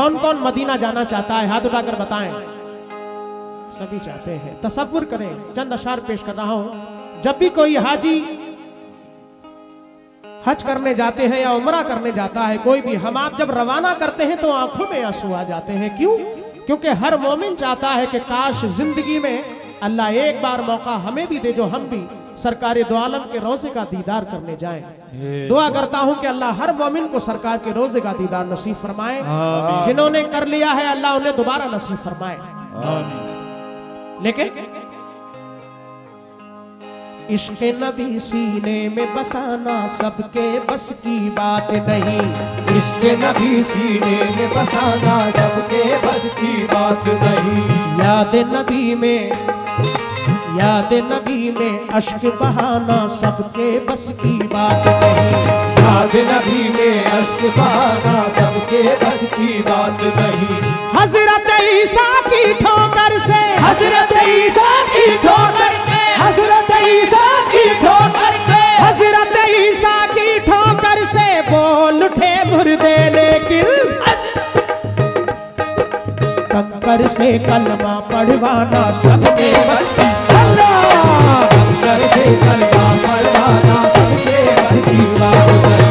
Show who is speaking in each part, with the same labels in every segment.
Speaker 1: कौन कौन मदीना जाना चाहता है? हाथ उठाकर बताएं। सभी चाहते हैं। तसव्वुर करें, चंद अशार पेश कर रहा हूं। जब भी कोई हाजी हज करने जाते हैं या उमरा करने जाता है, कोई भी, हम आप जब रवाना करते हैं तो आंखों में आंसू आ जाते हैं। क्यों? क्योंकि हर मोमिन चाहता है कि काश जिंदगी में अल्लाह एक बार मौका हमें भी दे, जो हम भी सरकार दो आलम के रोजे का दीदार करने जाएं। दुआ करता हूं कि अल्लाह हर मोमिन को सरकार के रोजे का दीदार नसीब फरमाए। जिन्होंने कर लिया है अल्लाह उन्हें दोबारा नसीब फरमाए। लेकिन इश्क़ नबी सीने में बसाना सबके बस की बात नहीं।
Speaker 2: इश्क़ नबी सीने में बसाना सबके बस की बात नहीं।
Speaker 1: याद नबी में अश्क बहाना सबके बस की बात नहीं।
Speaker 2: याद नबी में अश्क बहाना सबके बस की बात नहीं।
Speaker 1: हजरत ईसा की ठोकर से,
Speaker 2: हजरत ईसा की ठोकर से, हजरत ईसा की ठोकर से,
Speaker 1: हजरत ईसा की ठोकर से बोल उठे मुर्दे, लेकिन कंकर से कलमा पढ़वाना सबके बस की।
Speaker 2: कंकर से कलमा पढ़वाना सबके बस की बात नहीं।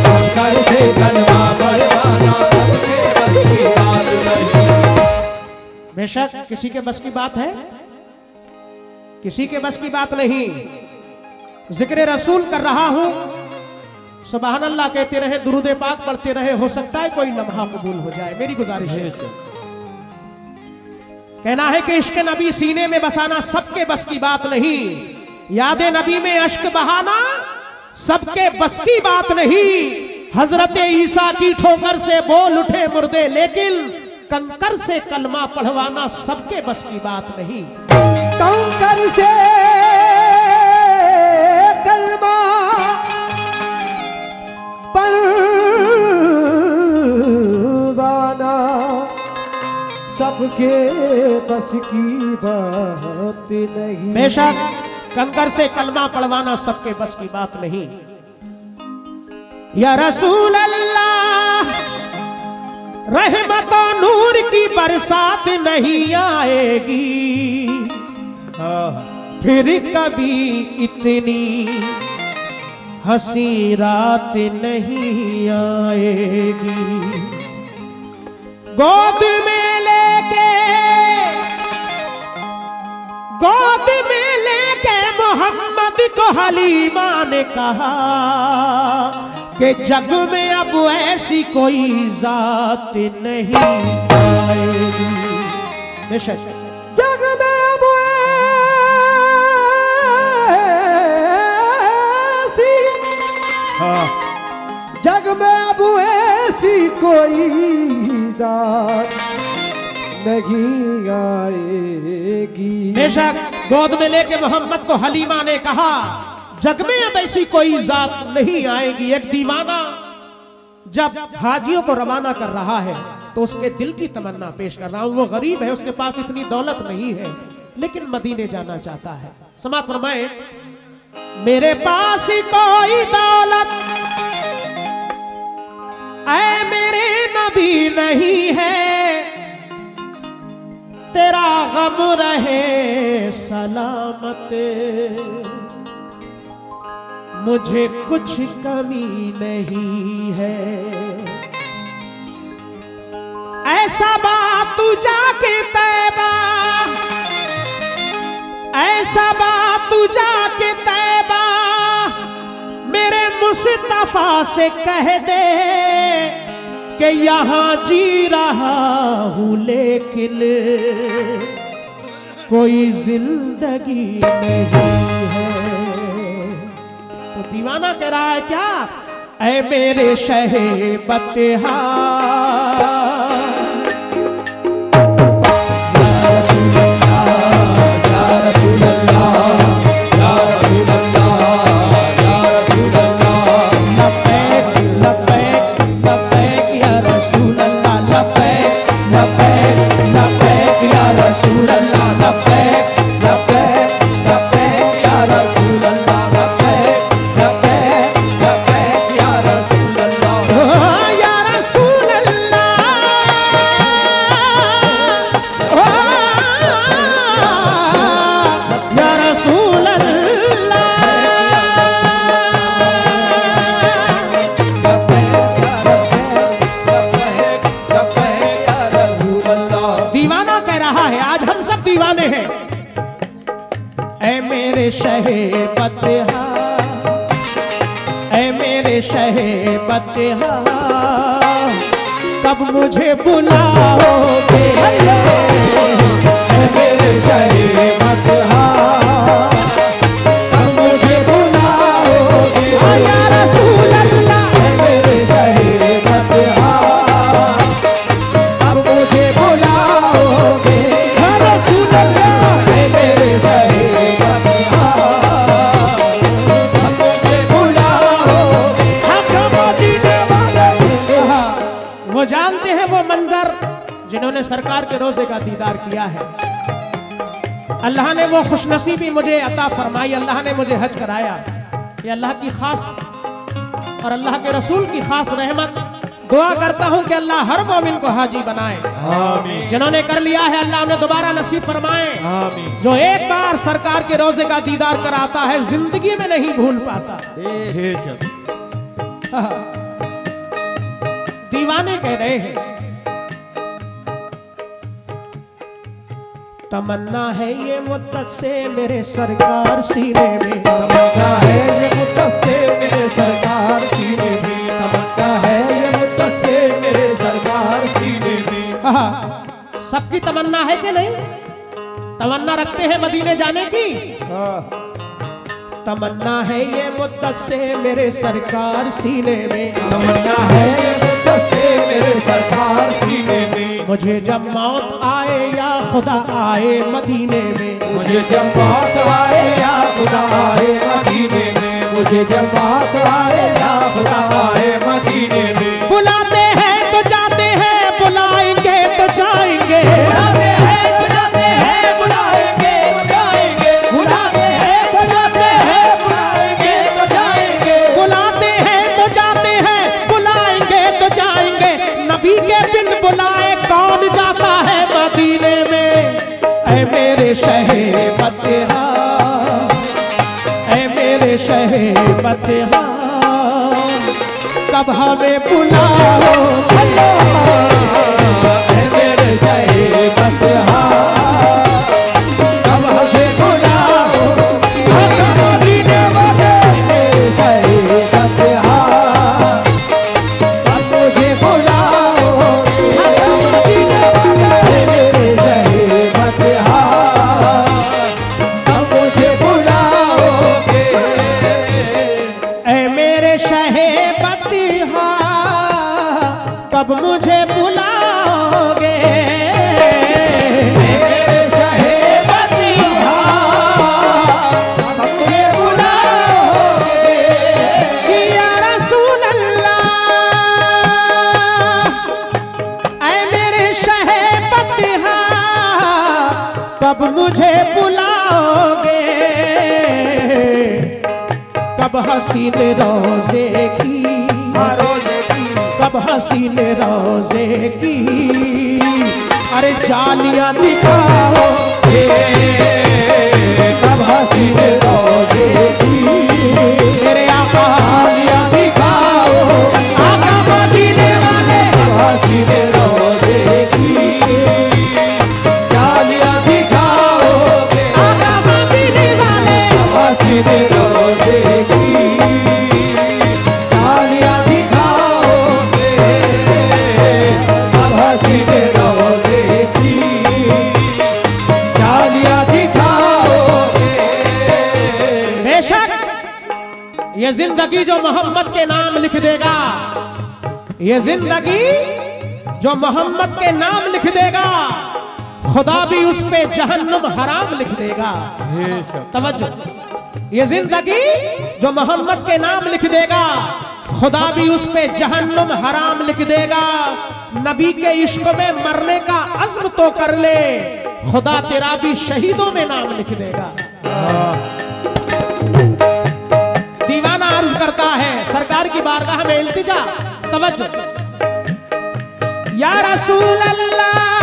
Speaker 2: कंकर से कलमा पढ़वाना सबके बस की बात नहीं।
Speaker 1: बेशक किसी के बस की बात है, किसी के बस की बात नहीं। जिक्र रसूल कर रहा हूं, सुभान अल्लाह कहते रहे, दुरूद पाक पढ़ते रहे, हो सकता है कोई लम्हा कबूल हो जाए। मेरी गुजारिश है, कहना है कि इश्क नबी सीने में बसाना सबके बस की बात नहीं। याद नबी में अश्क बहाना सबके बस की बात नहीं। हजरत ईसा की ठोकर से बोल उठे मुर्दे, लेकिन कंकर से कलमा पढ़वाना सबके बस की बात नहीं।
Speaker 2: कंकर से कलमा पढ़वाना सबके बस की बात नहीं।
Speaker 1: बेशक कंकर से कलमा पढ़वाना सबके बस की बात नहीं। या रसूल अल्लाह, रहमत और नूर की बरसात नहीं आएगी फिर कभी, इतनी हंसी रात नहीं आएगी। गोद में लेके मोहम्मद को हलीमा ने कहा कि जग में अब ऐसी कोई जात नहीं आएगी। बेशक
Speaker 2: जग में अब ऐसी, जग में अब ऐसी कोई जात नहीं आएगी।
Speaker 1: बेशक गोद में लेके मोहम्मद को हलीमा ने कहा, जग में अब ऐसी कोई जात नहीं आएगी। एक दीवाना जब हाजियों को रवाना कर रहा है तो उसके दिल की तमन्ना पेश कर रहा हूं। वो गरीब है, उसके पास इतनी दौलत नहीं है, लेकिन मदीने जाना चाहता है। समाअत फरमाए, मेरे पास कोई दौलत ऐ मेरे नबी नहीं है, तेरा गम रहे सलामत, मुझे कुछ कमी नहीं है। ऐसा बात तू जाके तैबा, ऐसा बात तू जाके तैबा मेरे मुस्तफा से कह दे कि यहाँ जी रहा हूँ लेकिन कोई जिंदगी नहीं है। तो दीवाना कह रहा है क्या, ऐ मेरे शहे बतेहा, दीवाने हैं। ऐ मेरे शहे बतहा, ऐ मेरे शहे बतहा, कब मुझे बुलाओगे?
Speaker 2: ऐ मेरे शहे बतहा, कब मुझे बुलाओगे?
Speaker 1: या रसूल अल्लाह,
Speaker 2: ऐ मेरे शहे बतहा, कब मुझे बुलाओगे?
Speaker 1: या रसूल अल्लाह,
Speaker 2: ऐ मेरे शहे बतहा, कब मुझे बुलाओगे?
Speaker 1: वो जानते हैं वो मंजर जिन्होंने सरकार के रोजे का दीदार किया है। अल्लाह ने वो खुशनसीबी मुझे अता फरमाई, अल्लाह ने मुझे हज कराया। ये अल्लाह की खास और अल्लाह के रसूल की खास रहमत। दुआ करता हूं कि अल्लाह हर मोमिन को हाजी बनाए।
Speaker 2: आमीन
Speaker 1: जिन्होंने कर लिया है अल्लाह उन्हें दोबारा नसीब फरमाए।
Speaker 2: आमीन।
Speaker 1: जो एक बार सरकार के रोजे का दीदार कराता है जिंदगी में नहीं भूल पाता। दीवाने कह रहे हैं तमन्ना है ये मुद्दत से मेरे सरकार सीने में,
Speaker 2: तमन्ना है ये मुद्दत से मेरे सरकार सीने में, तमन्ना है ये मुद्दत से मेरे सरकार सीने में।
Speaker 1: सबकी तमन्ना है कि नहीं? तमन्ना रखते हैं मदीने जाने की। तमन्ना है ये मुद्दत से मेरे सरकार सीने में,
Speaker 2: तमन्ना है ये मुद्दत से मेरे सरकार सीने में।
Speaker 1: मुझे जब मौत आए या खुदा आए मदीने में,
Speaker 2: मुझे जब बात आए या खुदा आए मदीने में, मुझे जब बात आए या खुदा आए मदीने में।
Speaker 1: बुलाते हैं तो जाते हैं, बुलाएंगे तो जाएंगे,
Speaker 2: बुलाते हैं तो जाते हैं, बुलाएंगे तो जाएंगे, बुलाते हैं तो जाते हैं, बुलाएंगे तो जाएंगे,
Speaker 1: बुलाते हैं तो जाते हैं, बुलाएंगे तो जाएंगे। नबी के बिन बुलाए कौन जाता है मदीने में? ऐ मेरे शहे बतहा, ऐ मेरे शहे बतहा, कब हमें बुलाओ?
Speaker 2: ऐ मेरे शहे बतहा, कब हमें बुलाओ? मदीने वाले मेरे शहे बतहा, कब मुझे बुलाओगे? मदीने वाले मेरे शहे बतहा, कब मुझे बुलाओगे?
Speaker 1: ऐ मेरे शहे बतहा, कब मुझे बुलाओगे?
Speaker 2: मेरे शहे बतहा, कब मुझे बुलाओगे?
Speaker 1: या रसूल अल्लाह, ऐ मेरे शहे बतहा, कब मुझे बुलाओगे? कब हसीन रोजे की, कब हसीन रोजे की, अरे जालियां दिखाओ।
Speaker 2: कब हसीन रोजे की,
Speaker 1: मेरे आका
Speaker 2: जालियां दिखाओ।
Speaker 1: आका मदीने वाले,
Speaker 2: कब हसीन रोजे की, जालियां दिखाओगे।
Speaker 1: आका मदीने वाले,
Speaker 2: कब हसीन रोजे की, जालियां दिखाओगे। कब हसीन रोजे की, जालियां दिखाओगे।
Speaker 1: बेशक ये जिंदगी जो मोहम्मद के नाम लिख देगा, ये जिंदगी जो मोहम्मद के नाम लिख देगा, खुदा भी उस पे जहन्नुम हराम लिख देगा। तवज्जो, ये जिंदगी जो मोहम्मद के नाम लिख देगा, खुदा भी उस पे जहन्नुम हराम लिख देगा। नबी के इश्क में मरने का अज़्म तो कर ले, खुदा तेरा भी शहीदों में नाम लिख देगा। दीवाना अर्ज करता है सरकार की बारगाह में इल्तिजा, तवज्जो। या रसूल अल्लाह,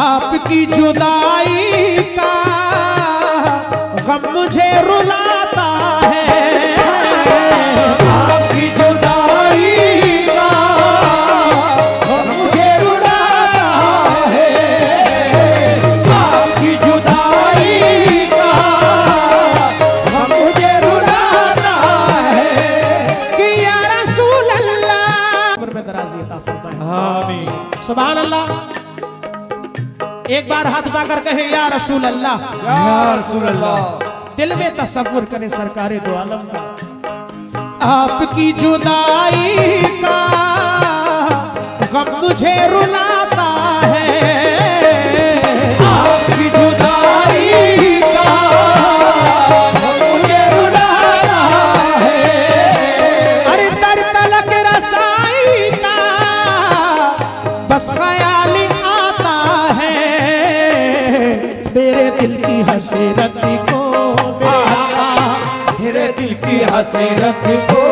Speaker 1: आपकी जुदाई का गम मुझे रुलाता है।
Speaker 2: आपकी जुदाई का गम मुझे रुलाता है।
Speaker 1: सुभान अल्लाह। एक बार हाथ उठाकर कहे या रसूल अल्लाह,
Speaker 2: या रसूल अल्लाह।
Speaker 1: दिल में तसव्वुर करें सरकारे दो आलम का, आपकी जुदाई का गम मुझे रुलाता है,
Speaker 2: आपकी जुदाई का गम मुझे रुलाता है।
Speaker 1: अरे दर तलक रसाई का बस ख्याल आता है, मेरे दिल की हसरत को,
Speaker 2: मेरे दिल की हसरत को,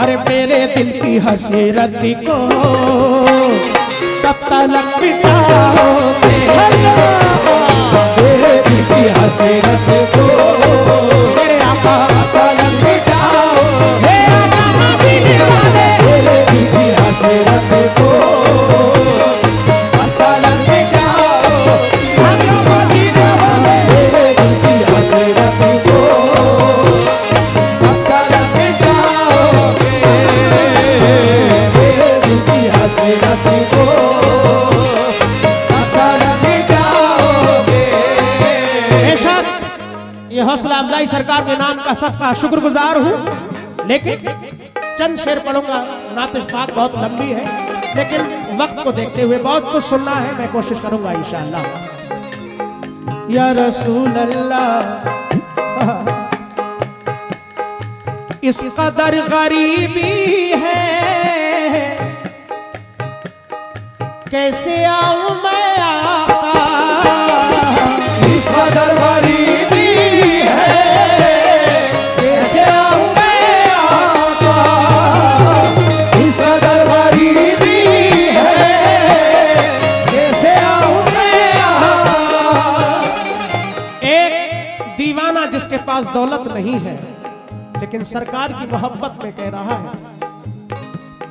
Speaker 1: अरे मेरे दिल की हसरत को कब तलक मिटाओगे,
Speaker 2: मेरे दिल की हसरत को
Speaker 1: मेरे आका
Speaker 2: तलक मिटाओगे,
Speaker 1: हे आका मदीने वाले,
Speaker 2: मेरे दिल की हसरत को तलक मिटाओगे, आका मदीने वाले, मेरे दिल की हसरत को तलक मिटाओगे, मेरे दिल की हसरत को तलक मिटाओगे।
Speaker 1: बेशक ये हौसला अफजाई सरकार के नाम का सबका शुक्रगुजार हूँ, लेकिन चंद शेर पढ़ूंगा। नातिश पाक बहुत लंबी है, लेकिन वक्त को देखते हुए बहुत कुछ सुनना है, मैं कोशिश करूंगा इंशाअल्लाह। या रसूल अल्लाह, इस कदर गरीबी है, कैसे आऊं मैं आका,
Speaker 2: इस कदर गरीबी है, कैसे आऊं मैं आका, इस कदर गरीबी है, कैसे आऊं मैं आका।
Speaker 1: एक दीवाना जिसके पास दौलत नहीं है, लेकिन सरकार की मोहब्बत में कह रहा है,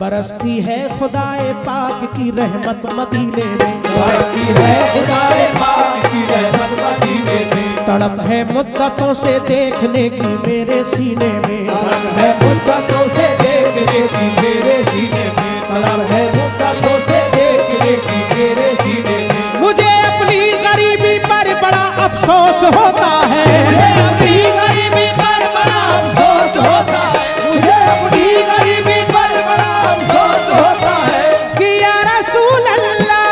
Speaker 1: बरसती है खुदाए पाक की रहमत मदीने में,
Speaker 2: बरसती है खुदाए पाक की रहमत मदीने में,
Speaker 1: तड़प है मुद्दतों से देखने की मेरे सीने में,
Speaker 2: तलब है मुद्दतों से देखने की मेरे सीने में, तलब है मुद्दतों से देखने की मेरे सीने में।
Speaker 1: मुझे अपनी गरीबी पर बड़ा अफसोस होता है,
Speaker 2: मुझे अपनी गरीबी पर बड़ा अफसोस होता है, मुझे अपनी गरीबी पर बड़ा अफसोस होता है
Speaker 1: कि या रसूल अल्लाह,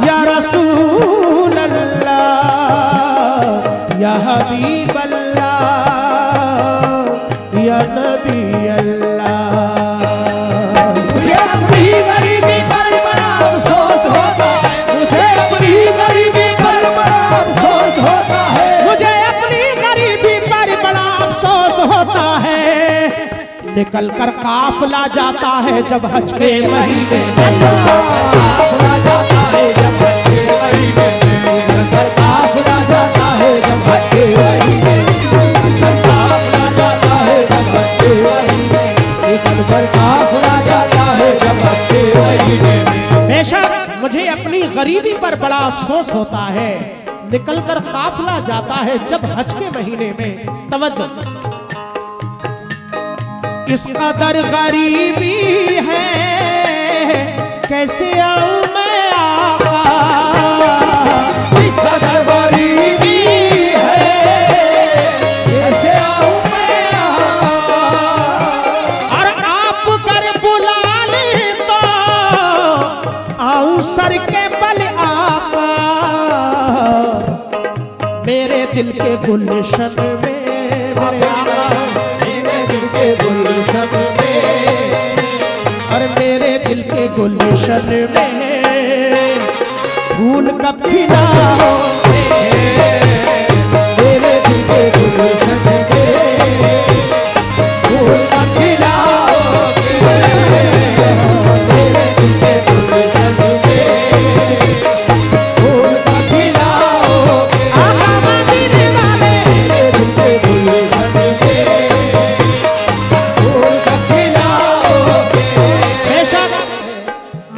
Speaker 1: या रसूल अल्लाह, या हबीब अल्लाह, या नबी अल्लाह।
Speaker 2: मुझे अपनी गरीबी पर बड़ा अफसोस होता है, मुझे अपनी गरीबी पर बड़ा अफसोस होता है,
Speaker 1: मुझे अपनी गरीबी पर बड़ा अफसोस होता है, निकल कर काफिला जाता है जब हज के महीने में,
Speaker 2: काफिला जाता है जब हज के महीने में, काफिला जाता है जब हज के महीने में, काफिला जाता है जब हज के महीने में, निकल कर काफिला जाता है जब हज के महीने में।
Speaker 1: बेशक मुझे अपनी गरीबी पर बड़ा अफसोस होता है, निकल कर काफिला जाता है जब हज के महीने में। तवज्जो, इस कदर गरीबी है, कैसे आऊं मैं आका,
Speaker 2: इस कदर गरीबी है, कैसे आऊं मैं आका,
Speaker 1: और आप कर बुला ले तो आऊं सर के बल आका, मेरे दिल के गुलशन में मेरे आका,
Speaker 2: मेरे दिल के गुलशन में,
Speaker 1: और मेरे दिल के गुलशन में फूल कब खिलाओगे,
Speaker 2: मेरे दिल के गुलशन में फूल कब खिलाओगे, मेरे दिल के गुलशन में फूल कब खिलाओगे,
Speaker 1: आका मदीने वाले,
Speaker 2: मेरे दिल के गुलशन में फूल कब खिलाओगे।
Speaker 1: बेशक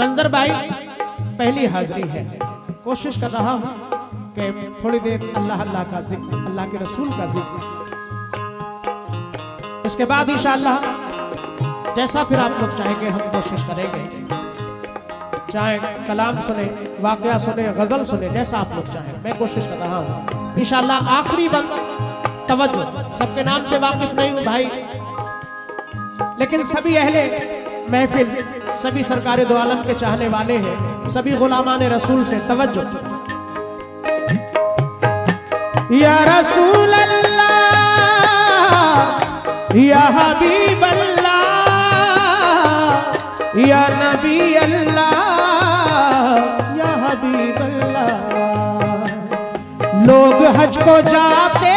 Speaker 1: मंजर भाई पहली हाजिरी है, कोशिश कर रहा हूँ कि थोड़ी देर अल्लाह अल्लाह का जिक्र, अल्लाह के रसूल का जिक्र। इसके बाद इंशाअल्लाह जैसा फिर आप लोग चाहेंगे हम कोशिश करेंगे, चाहे कलाम सुने, वाकया सुने, गजल सुने, जैसा आप लोग चाहें, मैं कोशिश कर रहा हूँ इंशाअल्लाह। आखिरी बंद तवज्जो, सबके नाम से वाकिफ नहीं हूँ भाई, लेकिन सभी अहले महफिल, सभी सरकार दो आलम के चाहने वाले हैं, सभी गुलामान रसूल से तवज्जो। या रसूल अल्लाह, या हबीब अल्लाह, या नबी अल्लाह, या हबीब अल्लाह। लोग हज को जाते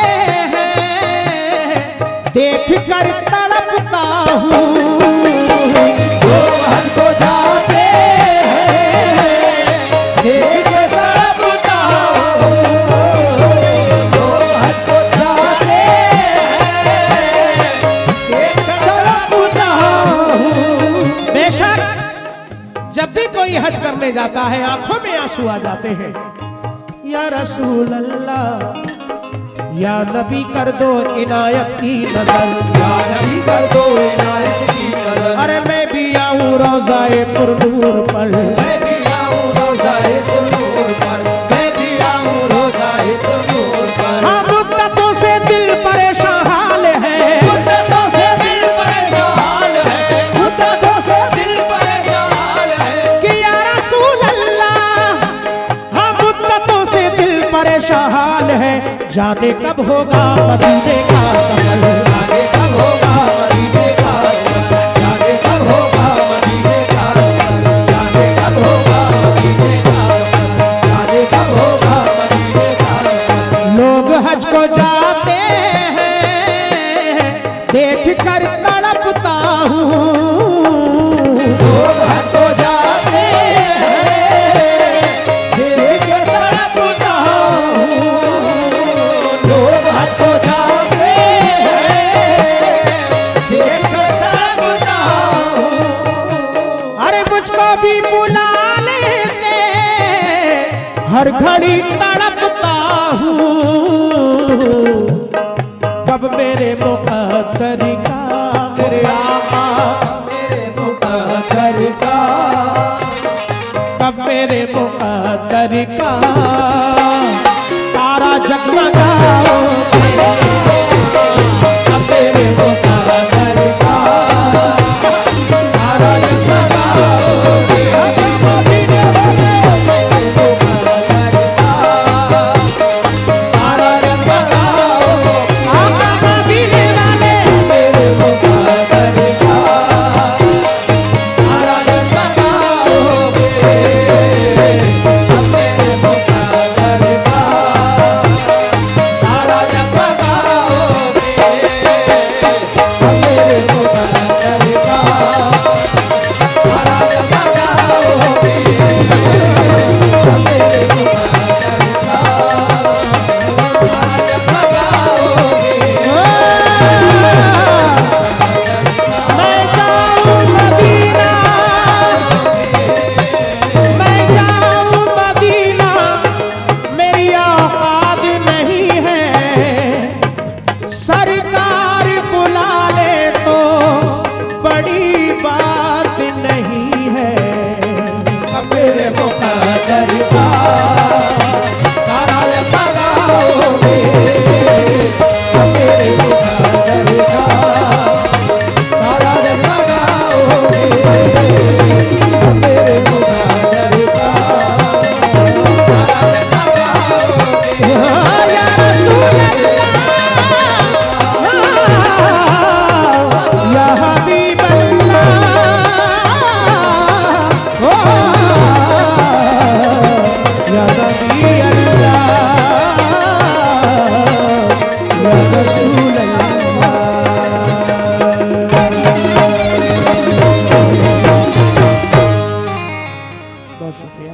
Speaker 1: हैं देख कर तड़पता हूँ,
Speaker 2: लोग हज को जाते हैं देख कर तड़पता हूँ, लोग हज को जाते हैं देख कर तड़पता हूँ।
Speaker 1: बेशक जब भी कोई हज करने जाता है आंखों में आंसू आ जाते हैं। या रसूल अल्लाह, या नबी कर दो इनायत की नजर,
Speaker 2: या नबी कर दो इनायत की नजर।
Speaker 1: अरे मैं भी आऊं रोज़ाए पुरनूर पर,
Speaker 2: मैं भी आऊं रोज़ाए पुरनूर पर, मैं भी आऊं रोज़ाए पुरनूर पर।
Speaker 1: हाँ मुद्दतों से दिल परेशान हाल है,
Speaker 2: मुद्दतों से दिल परेशान हाल है, मुद्दतों से दिल परेशान हाल है।
Speaker 1: कि या रसूल अल्लाह, हाँ मुद्दतों से दिल परेशान हाल है। जाने कब होगा मदीने का सफर,
Speaker 2: जाने कब होगा मदीने का सफर, जाने कब होगा मदीने का सफर, जाने कब होगा मदीने का सफर, जाने कब होगा मदीने का सफर।
Speaker 1: लोग हज को जाते हैं देख कर तड़पता हूँ,
Speaker 2: लोग हज को जाते हैं देख कर तड़पता हूँ, लोग हज को जाते हैं देख कर तड़पता हूँ।
Speaker 1: अरे मुझको भी बुला लेते, हर घड़ी तड़पता हूँ। कब मेरे मुक़द्दर का मेरे आका,
Speaker 2: मेरे मुक़द्दर का,
Speaker 1: कब मेरे मुक़द्दर का तारा जगमगाओ,
Speaker 2: अब मेरे मुक़द्दर का तारा जगमगाओगे, मदीने वाले मेरे मुक़द्दर का तारा जगमगाओगे,
Speaker 1: आका मदीने वाले
Speaker 2: मेरे मुक़द्दर का तारा जगमगाओगे, अब मेरे मुक़द्दर का तारा जगमगाओगे, अब मेरे मुक़द्दर का तारा जगमगाओगे, अब मेरे मुक़द्दर का तारा जगमगाओगे।
Speaker 1: मैं जाऊं मदीना, मैं जाऊं मदीना, मेरी औकात नहीं है। सरकार बुला ले तो बड़ी बात नहीं है।
Speaker 2: अब मेरे मुक़द्दर का तारा जगमगाओगे, अब मेरे मुक़द्दर का तारा जगमगाओगे, अब मेरे मुक़द्दर का तारा जगमगाओगे।
Speaker 1: या रसूल अल्लाह, या हबीब अल्लाह, ओ या नबी अल्लाह, या रसूल अल्लाह। बहुत शुक्रिया।